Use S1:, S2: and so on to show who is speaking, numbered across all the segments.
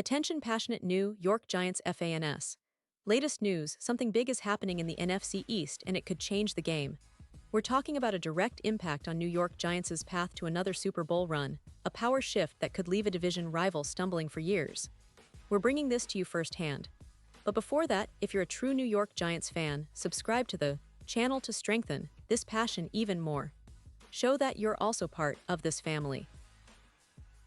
S1: Attention passionate New York Giants fans. Latest news, something big is happening in the NFC East and it could change the game. We're talking about a direct impact on New York Giants' path to another Super Bowl run, a power shift that could leave a division rival stumbling for years. We're bringing this to you firsthand. But before that, if you're a true New York Giants fan, subscribe to the channel to strengthen this passion even more. Show that you're also part of this family.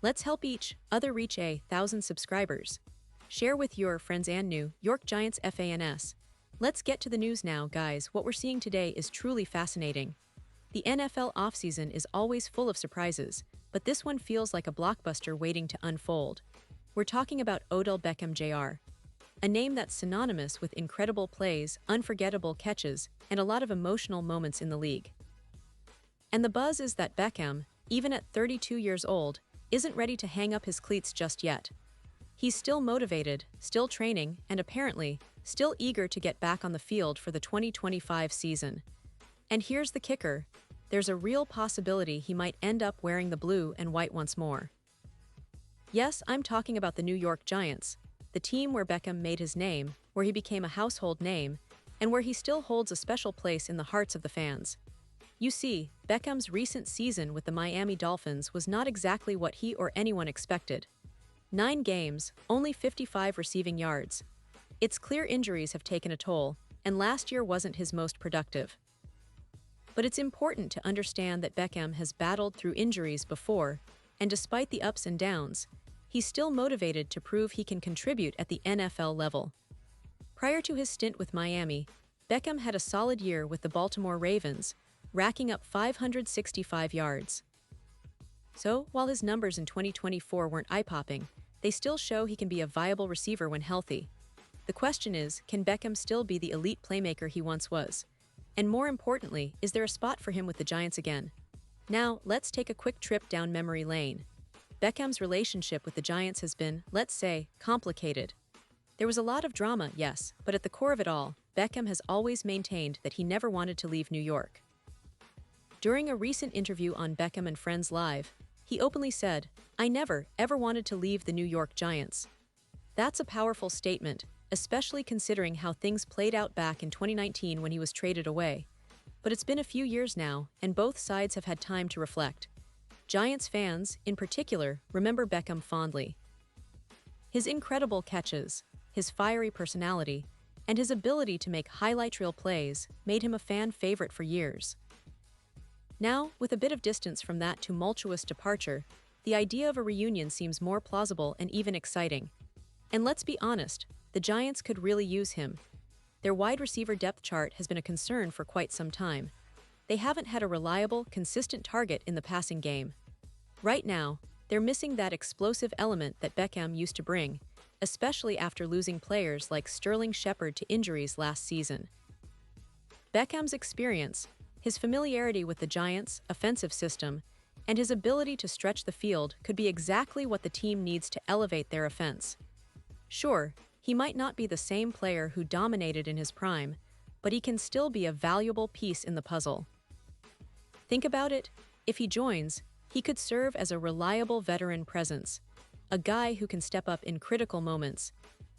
S1: Let's help each other reach 1,000 subscribers. Share with your friends and New York Giants fans. Let's get to the news now, guys. What we're seeing today is truly fascinating. The NFL offseason is always full of surprises, but this one feels like a blockbuster waiting to unfold. We're talking about Odell Beckham Jr., a name that's synonymous with incredible plays, unforgettable catches, and a lot of emotional moments in the league. And the buzz is that Beckham, even at 32 years old, isn't ready to hang up his cleats just yet. He's still motivated, still training, and apparently, still eager to get back on the field for the 2025 season. And here's the kicker, there's a real possibility he might end up wearing the blue and white once more. Yes, I'm talking about the New York Giants, the team where Beckham made his name, where he became a household name, and where he still holds a special place in the hearts of the fans. You see, Beckham's recent season with the Miami Dolphins was not exactly what he or anyone expected. 9 games, only 55 receiving yards. It's clear injuries have taken a toll, and last year wasn't his most productive. But it's important to understand that Beckham has battled through injuries before, and despite the ups and downs, he's still motivated to prove he can contribute at the NFL level. Prior to his stint with Miami, Beckham had a solid year with the Baltimore Ravens, racking up 565 yards. So, while his numbers in 2024 weren't eye-popping, they still show he can be a viable receiver when healthy. The question is, can Beckham still be the elite playmaker he once was? And more importantly, is there a spot for him with the Giants again? Now, let's take a quick trip down memory lane. Beckham's relationship with the Giants has been, let's say, complicated. There was a lot of drama, yes, but at the core of it all, Beckham has always maintained that he never wanted to leave New York. During a recent interview on Beckham and Friends Live, he openly said, "I never, ever wanted to leave the New York Giants." That's a powerful statement, especially considering how things played out back in 2019 when he was traded away. But it's been a few years now, and both sides have had time to reflect. Giants fans, in particular, remember Beckham fondly. His incredible catches, his fiery personality, and his ability to make highlight reel plays made him a fan favorite for years. Now, with a bit of distance from that tumultuous departure, the idea of a reunion seems more plausible and even exciting. And let's be honest, the Giants could really use him. Their wide receiver depth chart has been a concern for quite some time. They haven't had a reliable, consistent target in the passing game. Right now, they're missing that explosive element that Beckham used to bring, especially after losing players like Sterling Shepard to injuries last season. Beckham's experience, his familiarity with the Giants' offensive system, and his ability to stretch the field could be exactly what the team needs to elevate their offense. Sure, he might not be the same player who dominated in his prime, but he can still be a valuable piece in the puzzle. Think about it, if he joins, he could serve as a reliable veteran presence, a guy who can step up in critical moments,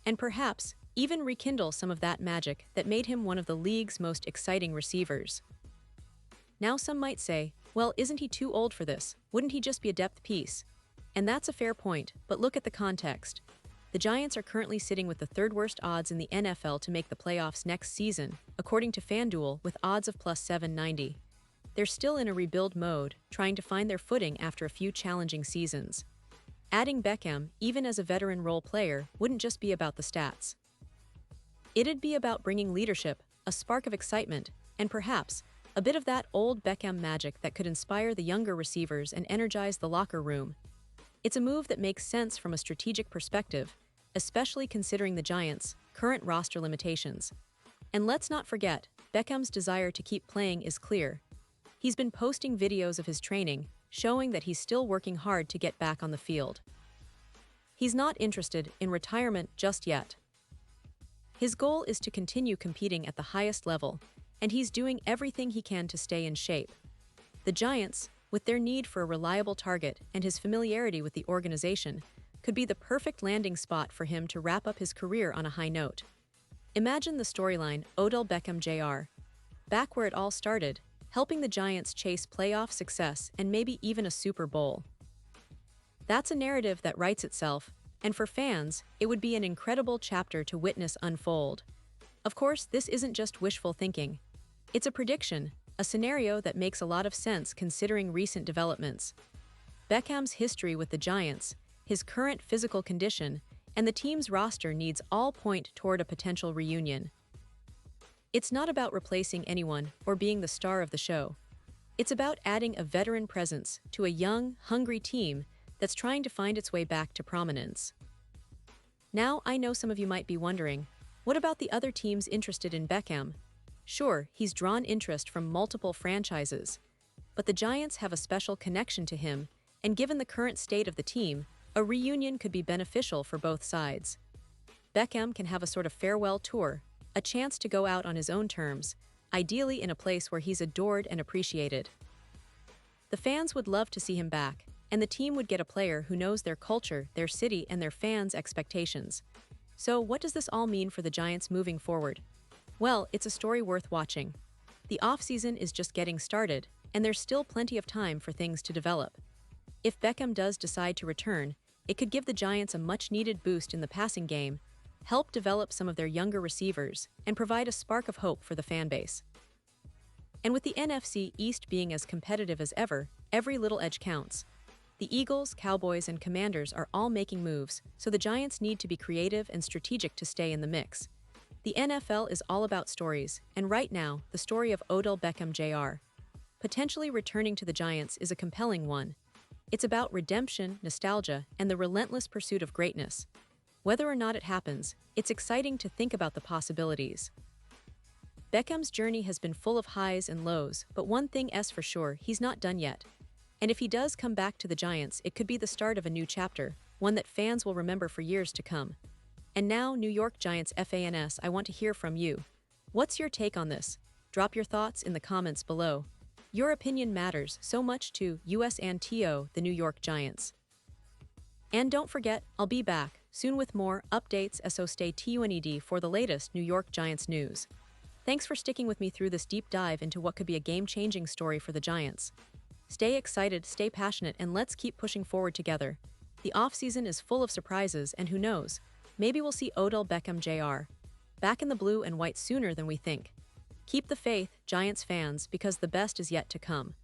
S1: and perhaps even rekindle some of that magic that made him one of the league's most exciting receivers. Now some might say, well, isn't he too old for this? Wouldn't he just be a depth piece? And that's a fair point, but look at the context. The Giants are currently sitting with the third worst odds in the NFL to make the playoffs next season, according to FanDuel, with odds of plus 790. They're still in a rebuild mode, trying to find their footing after a few challenging seasons. Adding Beckham, even as a veteran role player, wouldn't just be about the stats. It'd be about bringing leadership, a spark of excitement, and perhaps a bit of that old Beckham magic that could inspire the younger receivers and energize the locker room. It's a move that makes sense from a strategic perspective, especially considering the Giants' current roster limitations. And let's not forget, Beckham's desire to keep playing is clear. He's been posting videos of his training, showing that he's still working hard to get back on the field. He's not interested in retirement just yet. His goal is to continue competing at the highest level, and he's doing everything he can to stay in shape. The Giants, with their need for a reliable target and his familiarity with the organization, could be the perfect landing spot for him to wrap up his career on a high note. Imagine the storyline Odell Beckham Jr. Back where it all started, helping the Giants chase playoff success and maybe even a Super Bowl. That's a narrative that writes itself, and for fans, it would be an incredible chapter to witness unfold. Of course, this isn't just wishful thinking. It's a prediction, a scenario that makes a lot of sense considering recent developments. Beckham's history with the Giants, his current physical condition, and the team's roster needs all point toward a potential reunion. It's not about replacing anyone or being the star of the show. It's about adding a veteran presence to a young, hungry team that's trying to find its way back to prominence. Now, I know some of you might be wondering, what about the other teams interested in Beckham? Sure, he's drawn interest from multiple franchises, but the Giants have a special connection to him, and given the current state of the team, a reunion could be beneficial for both sides. Beckham can have a sort of farewell tour, a chance to go out on his own terms, ideally in a place where he's adored and appreciated. The fans would love to see him back, and the team would get a player who knows their culture, their city, and their fans' expectations. So, what does this all mean for the Giants moving forward? Well, it's a story worth watching. The offseason is just getting started, and there's still plenty of time for things to develop. If Beckham does decide to return, it could give the Giants a much-needed boost in the passing game, help develop some of their younger receivers, and provide a spark of hope for the fan base. And with the NFC East being as competitive as ever, every little edge counts. The Eagles, Cowboys, and Commanders are all making moves, so the Giants need to be creative and strategic to stay in the mix. The NFL is all about stories, and right now, the story of Odell Beckham Jr. potentially returning to the Giants is a compelling one. It's about redemption, nostalgia, and the relentless pursuit of greatness. Whether or not it happens, it's exciting to think about the possibilities. Beckham's journey has been full of highs and lows, but one thing is for sure, he's not done yet. And if he does come back to the Giants, it could be the start of a new chapter, one that fans will remember for years to come. And now, New York Giants fans, I want to hear from you. What's your take on this? Drop your thoughts in the comments below. Your opinion matters so much to us and TO, the New York Giants. And don't forget, I'll be back soon with more updates, so stay tuned for the latest New York Giants news. Thanks for sticking with me through this deep dive into what could be a game-changing story for the Giants. Stay excited, stay passionate, and let's keep pushing forward together. The offseason is full of surprises, and who knows, maybe we'll see Odell Beckham Jr. back in the blue and white sooner than we think. Keep the faith, Giants fans, because the best is yet to come.